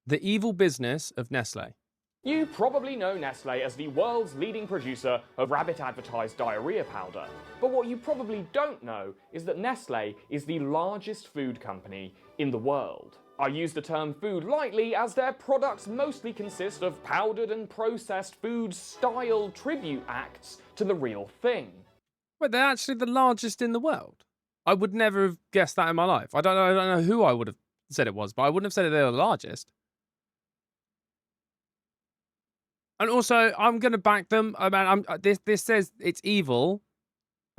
The evil business of Nestlé. You probably know Nestlé as the world's leading producer of rabbit-advertised diarrhea powder. But what you probably don't know is that Nestlé is the largest food company in the world. I use the term food lightly as their products mostly consist of powdered and processed food-style tribute acts to the real thing. Wait, they're actually the largest in the world? I would never have guessed that in my life. I don't know who I would have said it was, but I wouldn't have said they were the largest. And also, I'm going to back them. I mean, this says it's evil,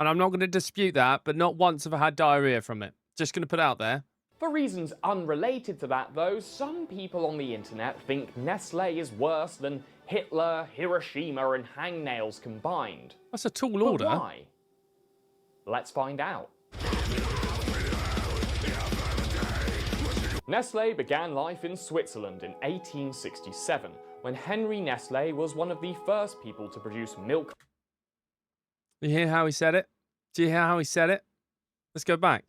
and I'm not going to dispute that, but not once have I had diarrhea from it. Just going to put it out there. For reasons unrelated to that, though, some people on the internet think Nestlé is worse than Hitler, Hiroshima, and hangnails combined. That's a tall But order. why? Let's find out. Nestlé began life in Switzerland in 1867, when Henry Nestlé was one of the first people to produce milk. You hear how he said it? Do you hear how he said it? Let's go back.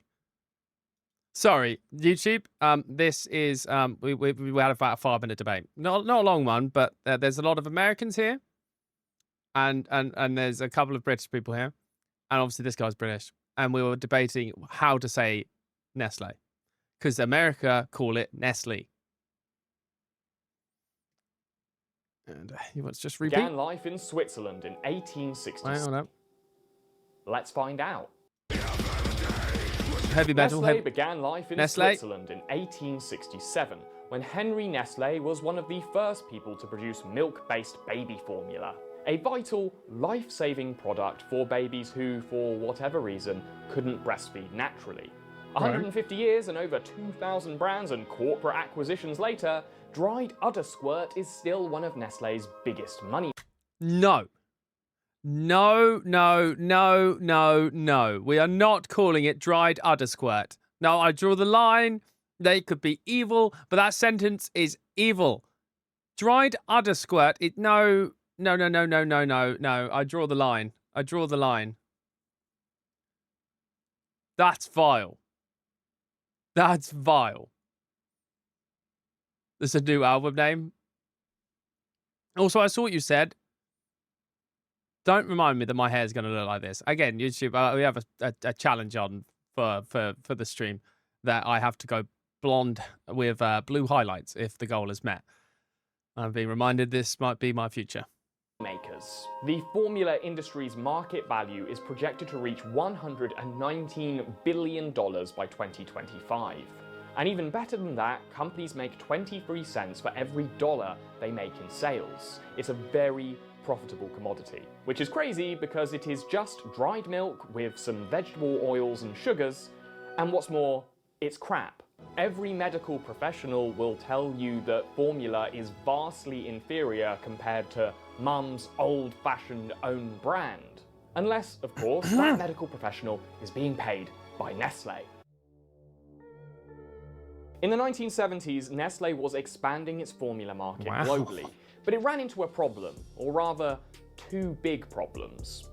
Sorry, YouTube. This is we had about a 5-minute debate. Not a long one, but there's a lot of Americans here, and there's a couple of British people here, and obviously this guy's British, and we were debating how to say Nestle, because America call it Nestle. And he wants just repeat. Began life in Switzerland in 1867. Hang on. Let's find out. Heavy metal. Nestlé began life in Nestlé. Switzerland in 1867, when Henry Nestlé was one of the first people to produce milk-based baby formula, a vital, life-saving product for babies who, for whatever reason, couldn't breastfeed naturally. 150 years and over 2,000 brands and corporate acquisitions later, dried udder squirt is still one of Nestlé's biggest money. No. No. We are not calling it dried udder squirt. No, I draw the line. They could be evil, but that sentence is evil. Dried udder squirt. No. I draw the line. I draw the line. That's vile. That's vile. There's a new album name. Also, I saw what you said. Don't remind me that my hair is going to look like this. Again, YouTube, we have a challenge on for the stream that I have to go blonde with blue highlights if the goal is met. I'm being reminded this might be my future. Makers. The formula industry's market value is projected to reach $119 billion by 2025. And even better than that, companies make 23 cents for every dollar they make in sales. It's a very profitable commodity, which is crazy because it is just dried milk with some vegetable oils and sugars, and what's more, it's crap. Every medical professional will tell you that formula is vastly inferior compared to Mum's old-fashioned own brand. Unless, of course, that medical professional is being paid by Nestlé. In the 1970s, Nestlé was expanding its formula market globally, but it ran into a problem, or rather, two big problems.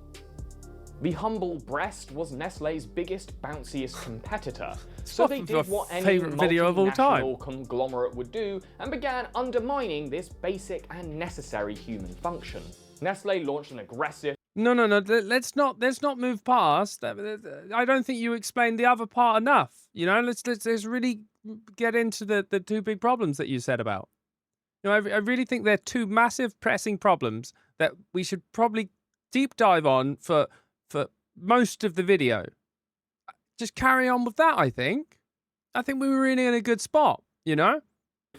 The humble breast was Nestlé's biggest, bounciest competitor, so they did what any multinational conglomerate would do and began undermining this basic and necessary human function. Nestlé launched an aggressive... No. Let's not move past. I don't think you explained the other part enough. You know, let's really get into the two big problems that you said about. You know, I really think they're two massive pressing problems that we should probably deep dive on for most of the video. Just carry on with that, I think. I think we were really in a good spot, you know?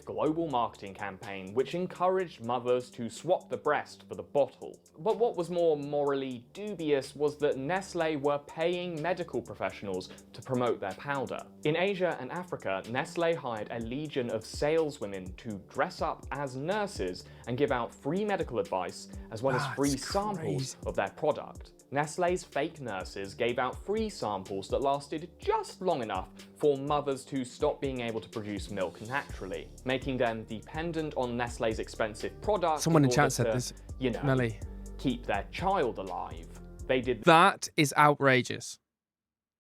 Global marketing campaign which encouraged mothers to swap the breast for the bottle. But what was more morally dubious was that Nestlé were paying medical professionals to promote their powder. In Asia and Africa, Nestlé hired a legion of saleswomen to dress up as nurses and give out free medical advice as well as free samples of their product. Nestlé's fake nurses gave out free samples that lasted just long enough for mothers to stop being able to produce milk naturally, making them dependent on Nestlé's expensive product. Someone in chat said this, you know, Melly, keep their child alive. They did that is outrageous.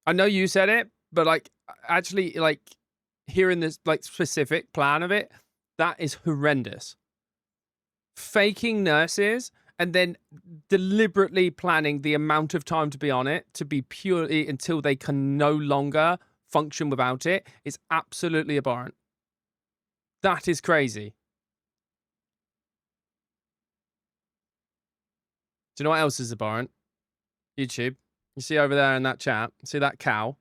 I know you said it, but like actually like hearing this like specific plan of it, That is horrendous. Faking nurses and then deliberately planning the amount of time to be on it to be purely until they can no longer function without it is absolutely abhorrent. That is crazy. Do you know what else is abhorrent? YouTube. You see over there in that chat, see that cow?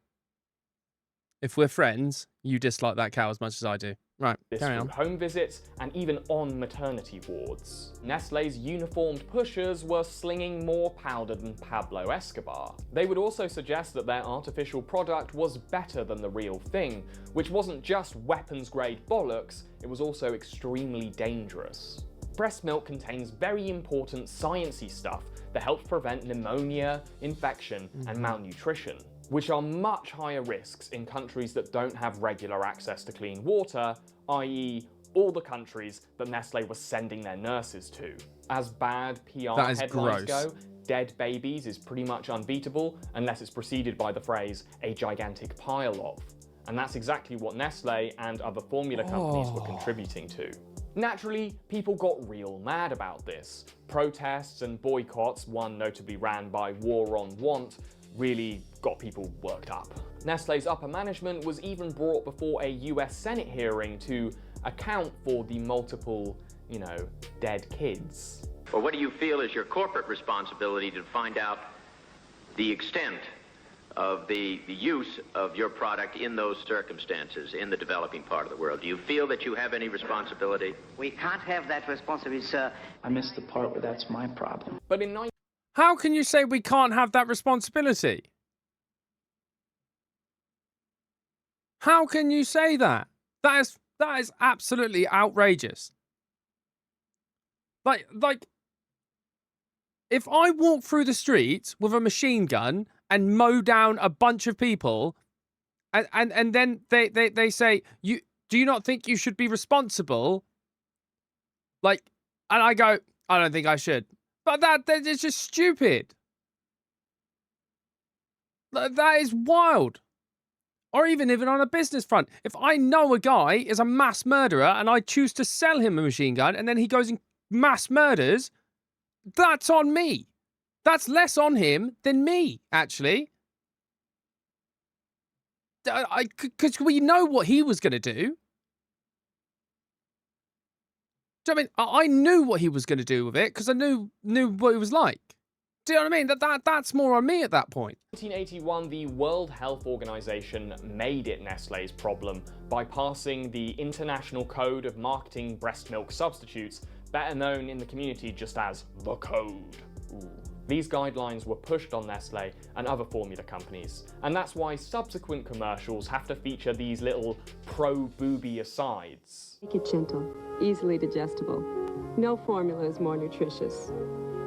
If we're friends, you dislike that cow as much as I do. Right, This carry through on. home visits and even on maternity wards. Nestlé's uniformed pushers were slinging more powder than Pablo Escobar. They would also suggest that their artificial product was better than the real thing, which wasn't just weapons-grade bollocks, it was also extremely dangerous. Breast milk contains very important sciencey stuff that helps prevent pneumonia, infection, and malnutrition, which are much higher risks in countries that don't have regular access to clean water, i.e. all the countries that Nestlé was sending their nurses to. As bad PR That is headlines gross. go, dead babies is pretty much unbeatable unless it's preceded by the phrase, a gigantic pile of. And that's exactly what Nestlé and other formula companies were contributing to. Naturally, people got real mad about this. Protests and boycotts, one notably ran by War on Want, really got people worked up. Nestlé's upper management was even brought before a US Senate hearing to account for the multiple, dead kids. Well, what do you feel is your corporate responsibility to find out the extent of the use of your product in those circumstances in the developing part of the world? Do you feel that you have any responsibility? We can't have that responsibility, sir. I missed the part where that's my problem. But in How can you say we can't have that responsibility? How can you say that? That is absolutely outrageous. Like, if I walk through the streets with a machine gun and mow down a bunch of people, and then they say, do you not think you should be responsible? Like, and I go, I don't think I should. But that is just stupid. That is wild. Or even on a business front. If I know a guy is a mass murderer and I choose to sell him a machine gun and then he goes and mass murders, that's on me. That's less on him than me, actually. Because we know what he was going to do. Do you know what I mean? I knew what he was going to do with it because I knew what he was like. Do you know what I mean? That's more on me at that point. 1981, the World Health Organization made it Nestlé's problem by passing the International Code of Marketing Breast Milk Substitutes, better known in the community just as the Code. Ooh. These guidelines were pushed on Nestlé and other formula companies, and that's why subsequent commercials have to feature these little pro-booby asides. Make it gentle, easily digestible. No formula is more nutritious.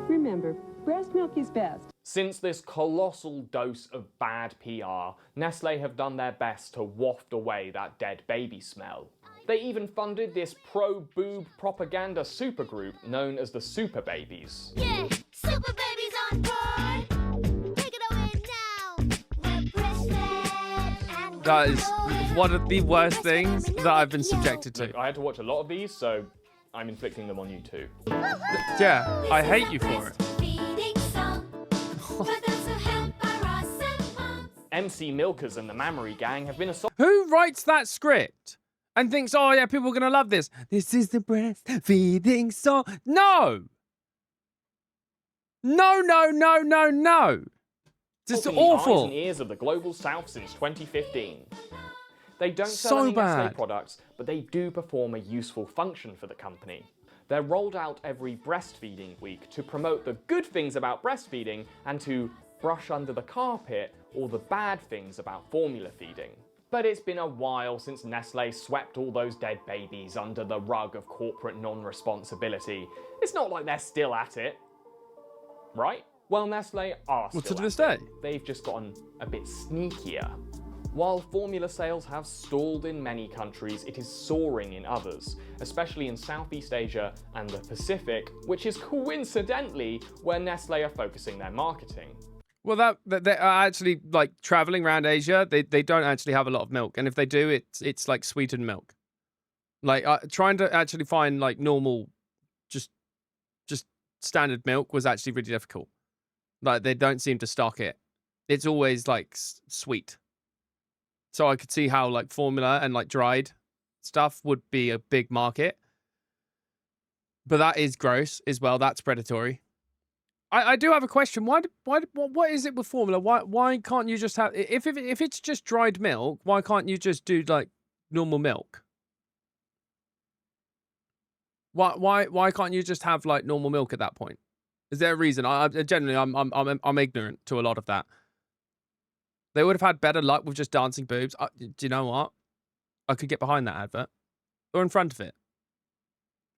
Remember, breast milk is best. Since this colossal dose of bad PR, Nestlé have done their best to waft away that dead baby smell. They even funded this pro-boob propaganda supergroup known as the Super Babies. Yeah, super babies on board. Take it away now. We're breastfed and That is one of the worst things that I've been subjected to. Look, I had to watch a lot of these, so I'm inflicting them on you too. Yeah, I hate you for it. MC Milkers and the Mammary Gang have been assaulted. Who writes that script and thinks, oh yeah, people are going to love this? This is the breastfeeding song. No! No, no, no, no, no. It's in the awful. eyes and ears of the global south since 2015. They don't sell So any bad. Nestlé products, but they do perform a useful function for the company. They're rolled out every breastfeeding week to promote the good things about breastfeeding and to brush under the carpet all the bad things about formula feeding. But it's been a while since Nestlé swept all those dead babies under the rug of corporate non-responsibility. It's not like they're still at it, right? Well, Nestlé are still to at this it. day. They've just gotten a bit sneakier. While formula sales have stalled in many countries, it is soaring in others, especially in Southeast Asia and the Pacific, which is coincidentally where Nestlé are focusing their marketing. Well, that they are actually like traveling around Asia. They don't actually have a lot of milk, and if they do, it's like sweetened milk. Like trying to actually find like normal, just standard milk was actually really difficult. Like they don't seem to stock it. It's always like sweet. So I could see how like formula and like dried stuff would be a big market. But that is gross as well. That's predatory. I do have a question. What is it with formula? Why can't you just have if it's just dried milk? Why can't you just do like normal milk? Why can't you just have like normal milk at that point? Is there a reason? Generally I'm ignorant to a lot of that. They would have had better luck with just dancing boobs. Do you know what? I could get behind that advert or in front of it.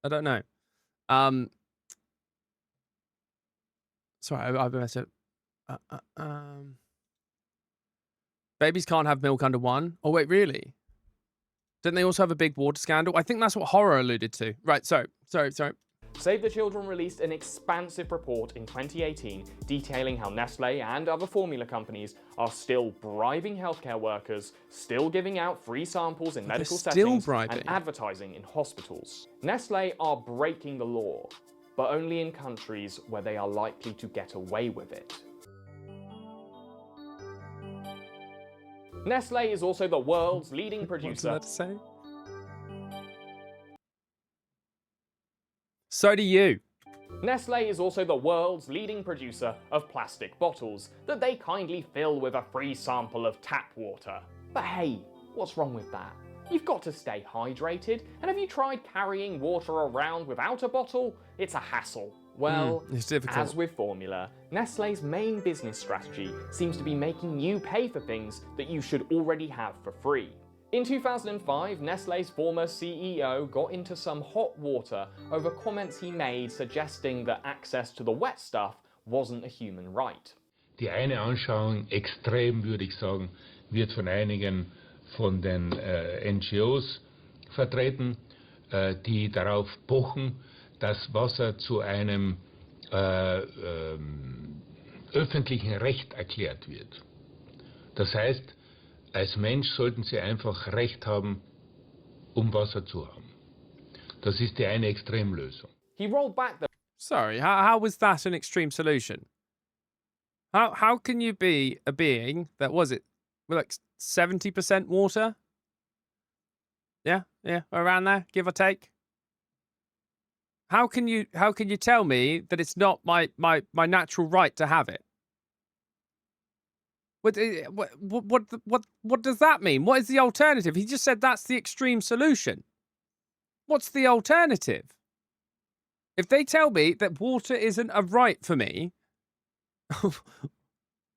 I don't know. Sorry, I messed up. Babies can't have milk under 1. Oh wait, really? Didn't they also have a big water scandal? I think that's what Horror alluded to. Right, sorry. Save the Children released an expansive report in 2018 detailing how Nestlé and other formula companies are still bribing healthcare workers, still giving out free samples in medical settings, and advertising in hospitals. Nestlé are breaking the law, but only in countries where they are likely to get away with it. Nestlé is also the world's leading producer. What's that to say? So do you. Nestlé is also the world's leading producer of plastic bottles that they kindly fill with a free sample of tap water. But hey, what's wrong with that? You've got to stay hydrated, and have you tried carrying water around without a bottle? It's a hassle. Well, it's difficult. As with formula, Nestlé's main business strategy seems to be making you pay for things that you should already have for free. In 2005, Nestlé's former CEO got into some hot water over comments he made suggesting that access to the wet stuff wasn't a human right. Die eine Anschauung, extrem würde ich sagen, wird von einigen von den NGOs vertreten, die darauf pochen, dass Wasser zu einem öffentlichen Recht erklärt wird. Das heißt, als Mensch sollten Sie einfach Recht haben, Wasser zu haben. Das ist die eine Extremlösung. He rolled back the Sorry, how was that an extreme solution? How can you be a being that was it like 70% water? Yeah, around there, give or take. How can you tell me that it's not my natural right to have it? What does that mean? What is the alternative? He just said that's the extreme solution. What's the alternative? If they tell me that water isn't a right for me,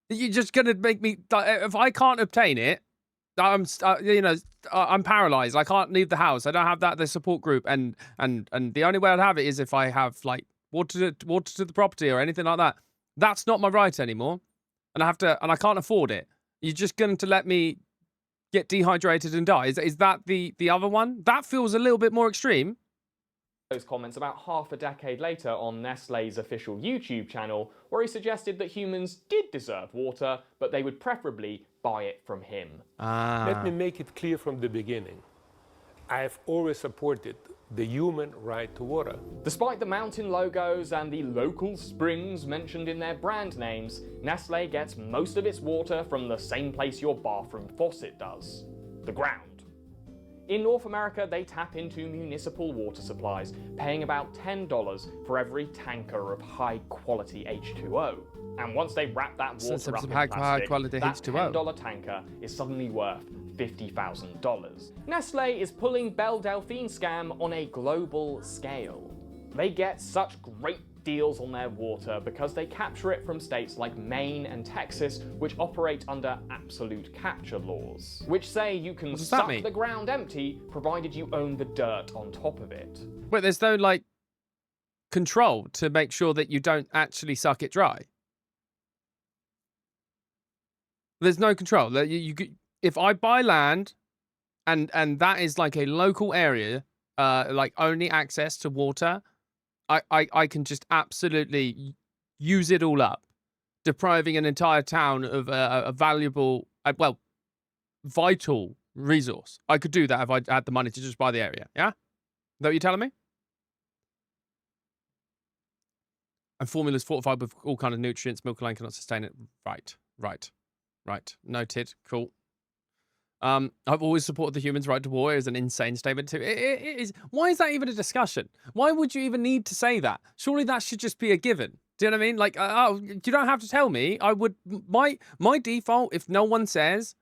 you're just gonna make me. If I can't obtain it, I'm paralyzed. I can't leave the house. I don't have the support group, and the only way I'd have it is if I have like water to the property or anything like that. That's not my right anymore. And I can't afford it. You're just going to let me get dehydrated and die. Is that the other one? That feels a little bit more extreme. Those comments about half a decade later on Nestlé's official YouTube channel, where he suggested that humans did deserve water, but they would preferably buy it from him. Let me make it clear from the beginning. I've always supported the human right to water. Despite the mountain logos and the local springs mentioned in their brand names, Nestlé gets most of its water from the same place your bathroom faucet does, the ground. In North America, they tap into municipal water supplies, paying about $10 for every tanker of high-quality H2O. And once they wrap that water up in plastic, that $10 tanker is suddenly worth $50,000. Nestlé is pulling Belle Delphine scam on a global scale. They get such great deals on their water because they capture it from states like Maine and Texas, which operate under absolute capture laws, which say you can suck the ground empty provided you own the dirt on top of it. Wait, there's no like control to make sure that you don't actually suck it dry. There's no control. If I buy land and that is like a local area, like only access to water, I can just absolutely use it all up, depriving an entire town of a valuable, vital resource. I could do that if I had the money to just buy the area. Yeah? Is that what you're telling me? And formula's fortified with all kind of nutrients. Milk alone cannot sustain it. Right. Noted. Cool. I've always supported the humans' right to war. It is an insane statement too. It is. Why is that even a discussion? Why would you even need to say that? Surely that should just be a given. Do you know what I mean? Like, you don't have to tell me. I would. My default, if no one says,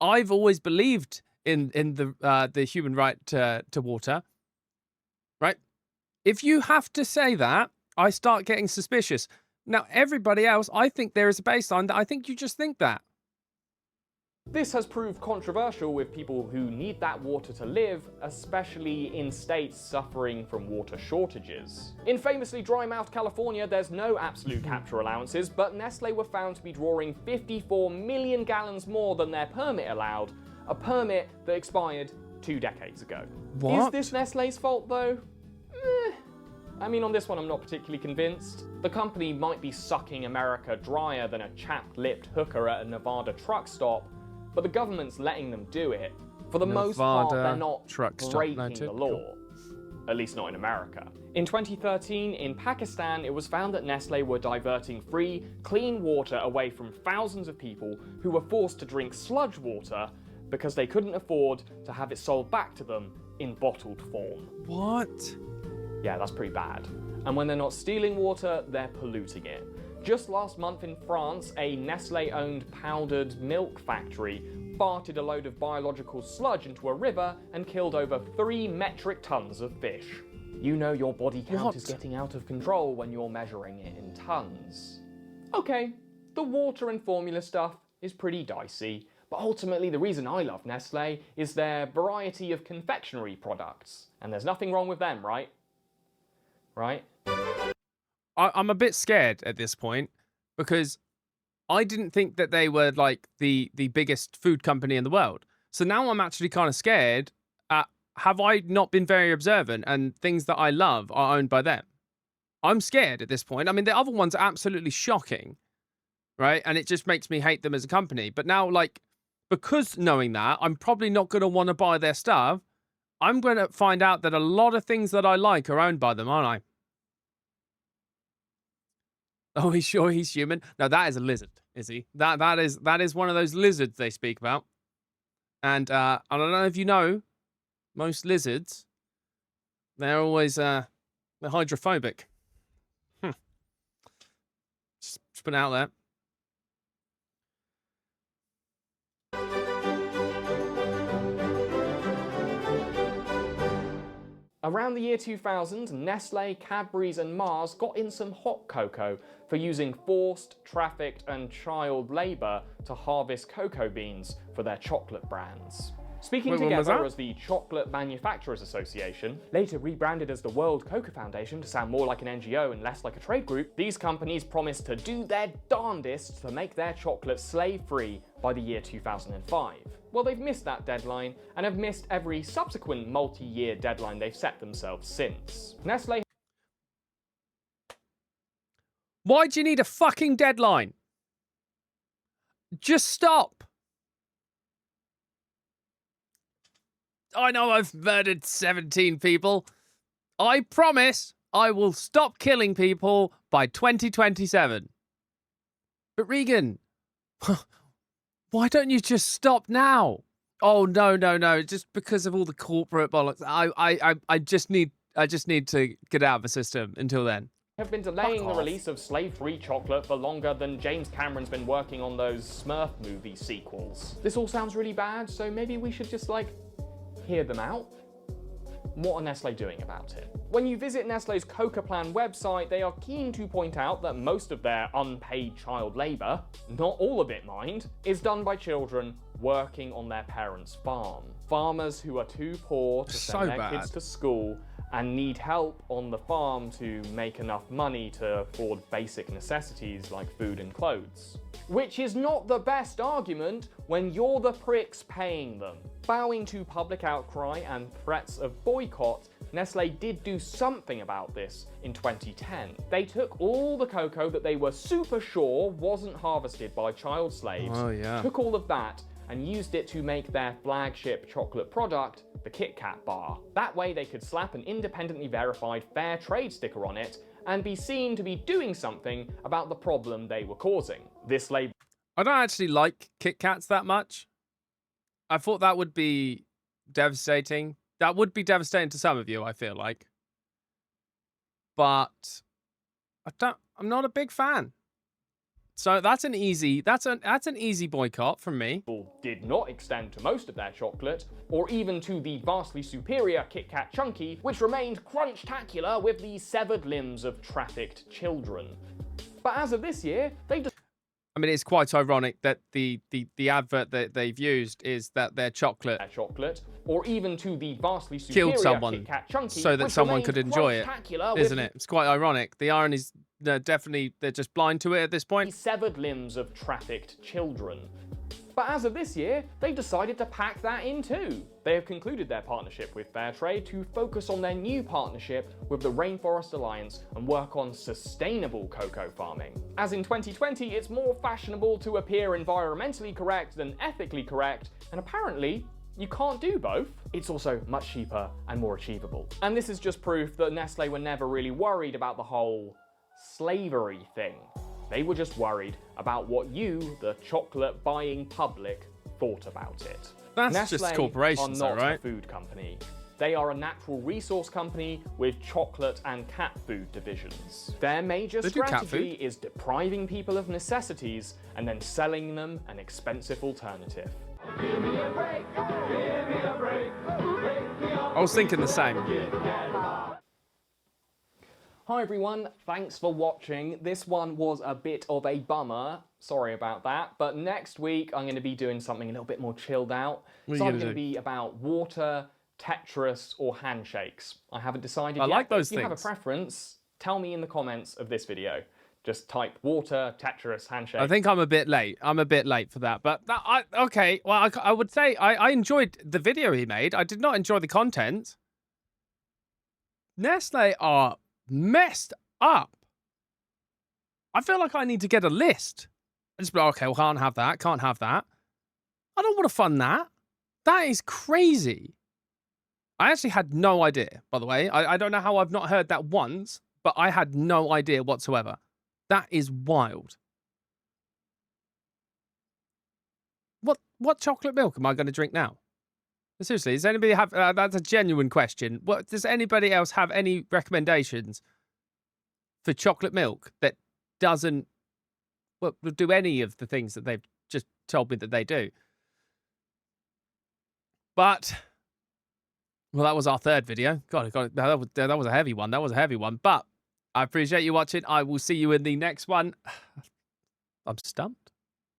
I've always believed in the human right to water. Right. If you have to say that, I start getting suspicious. Now, everybody else, I think there is a baseline that I think you just think that. This has proved controversial with people who need that water to live, especially in states suffering from water shortages. In famously dry-mouthed California, there's no absolute capture allowances, but Nestlé were found to be drawing 54 million gallons more than their permit allowed, a permit that expired 2 decades ago. What? Is this Nestlé's fault, though? I mean, on this one, I'm not particularly convinced. The company might be sucking America drier than a chapped-lipped hooker at a Nevada truck stop, but the government's letting them do it. For the most part, they're not breaking the law. At least not in America. In 2013, in Pakistan, it was found that Nestlé were diverting free, clean water away from thousands of people who were forced to drink sludge water because they couldn't afford to have it sold back to them in bottled form. What? Yeah, that's pretty bad. And when they're not stealing water, they're polluting it. Just last month in France, a Nestlé-owned powdered milk factory farted a load of biological sludge into a river and killed over 3 metric tons of fish. You know your body count is getting out of control when you're measuring it in tons. Okay, the water and formula stuff is pretty dicey, but ultimately the reason I love Nestlé is their variety of confectionery products. And there's nothing wrong with them, right? Right? I'm a bit scared at this point because I didn't think that they were like the biggest food company in the world. So now I'm actually kind of scared. Have I not been very observant and things that I love are owned by them? I'm scared at this point. I mean, the other ones are absolutely shocking, right? And it just makes me hate them as a company. But now, like, because knowing that, I'm probably not going to want to buy their stuff. I'm going to find out that a lot of things that I like are owned by them, aren't I? Oh, he's sure he's human? No, that is a lizard, is he? That is one of those lizards they speak about. And I don't know if you know, most lizards, they're always they're hydrophobic. Just put it out there. Around the year 2000, Nestlé, Cadbury's and Mars got in some hot cocoa for using forced, trafficked and child labour to harvest cocoa beans for their chocolate brands. Speaking together as the Chocolate Manufacturers Association, later rebranded as the World Cocoa Foundation to sound more like an NGO and less like a trade group, these companies promised to do their darndest to make their chocolate slave-free by the year 2005. Well, they've missed that deadline and have missed every subsequent multi-year deadline they've set themselves since. Nestlé. Why do you need a fucking deadline? Just stop. I know I've murdered 17 people. I promise I will stop killing people by 2027. But Regan, why don't you just stop now? Oh, no. Just because of all the corporate bollocks. I just need to get out of the system until then. Have been delaying the release of slave-free chocolate for longer than James Cameron's been working on those Smurf movie sequels. This all sounds really bad, so maybe we should just, like, hear them out? What are Nestlé doing about it? When you visit Nestlé's Coca Plan website, they are keen to point out that most of their unpaid child labour, not all of it mind, is done by children working on their parents' farm. Farmers who are too poor to send their kids to school and need help on the farm to make enough money to afford basic necessities like food and clothes. Which is not the best argument when you're the pricks paying them. Bowing to public outcry and threats of boycott, Nestlé did do something about this in 2010. They took all the cocoa that they were super sure wasn't harvested by child slaves, took all of that, and used it to make their flagship chocolate product, the Kit Kat bar. That way they could slap an independently verified fair trade sticker on it and be seen to be doing something about the problem they were causing. This label I don't actually like Kit Kats that much. I thought that would be devastating. That would be devastating to some of you, I feel like. But I'm not a big fan. So that's an easy boycott from me. did not extend to most of their chocolate, or even to the vastly superior Kit Kat Chunky, which remained crunch-tacular with the severed limbs of trafficked children. But as of this year, they I mean, it's quite ironic that the advert that they've used is that their chocolate or even to the vastly superior killed someone Kit Kat Chunky, so that which someone remained could enjoy it, crunch-tacular isn't with it? It's quite ironic. The irony's definitely, they're just blind to it at this the point. severed limbs of trafficked children. But as of this year, they decided to pack that in too. They have concluded their partnership with Fairtrade to focus on their new partnership with the Rainforest Alliance and work on sustainable cocoa farming. As in 2020, it's more fashionable to appear environmentally correct than ethically correct, and apparently, you can't do both. It's also much cheaper and more achievable. And this is just proof that Nestlé were never really worried about the whole slavery thing. They were just worried about what you, the chocolate buying public, thought about it. That's Nestlé just corporations, are not though, right? a food company. They are a natural resource company with chocolate and cat food divisions. Their major They do cat strategy food. is depriving people of necessities and then selling them an expensive alternative. I was thinking the same. Hi everyone, thanks for watching. This one was a bit of a bummer, sorry about that, but next week I'm going to be doing something a little bit more chilled out. What are So you I'm gonna going to do? be about water, Tetris or handshakes. I haven't decided I yet. like those if you have a things. preference, tell me in the comments of this video. Just type water, Tetris, handshake. I think I'm a bit late. I'm a bit late for that. But okay, well, I would say I enjoyed the video he made. I did not enjoy the content. Nestle are messed up. I feel like I need to get a list. I just be like, okay, well, can't have that. Can't have that. I don't want to fund that. That is crazy. I actually had no idea, by the way. I don't know how I've not heard that once, but I had no idea whatsoever. That is wild. What chocolate milk am I going to drink now? Seriously, does anybody have... that's a genuine question. Does anybody else have any recommendations for chocolate milk that doesn't do any of the things that they've just told me that they do? But... well, that was our third video. God, that was a heavy one. That was a heavy one. But I appreciate you watching. I will see you in the next one. I'm stumped.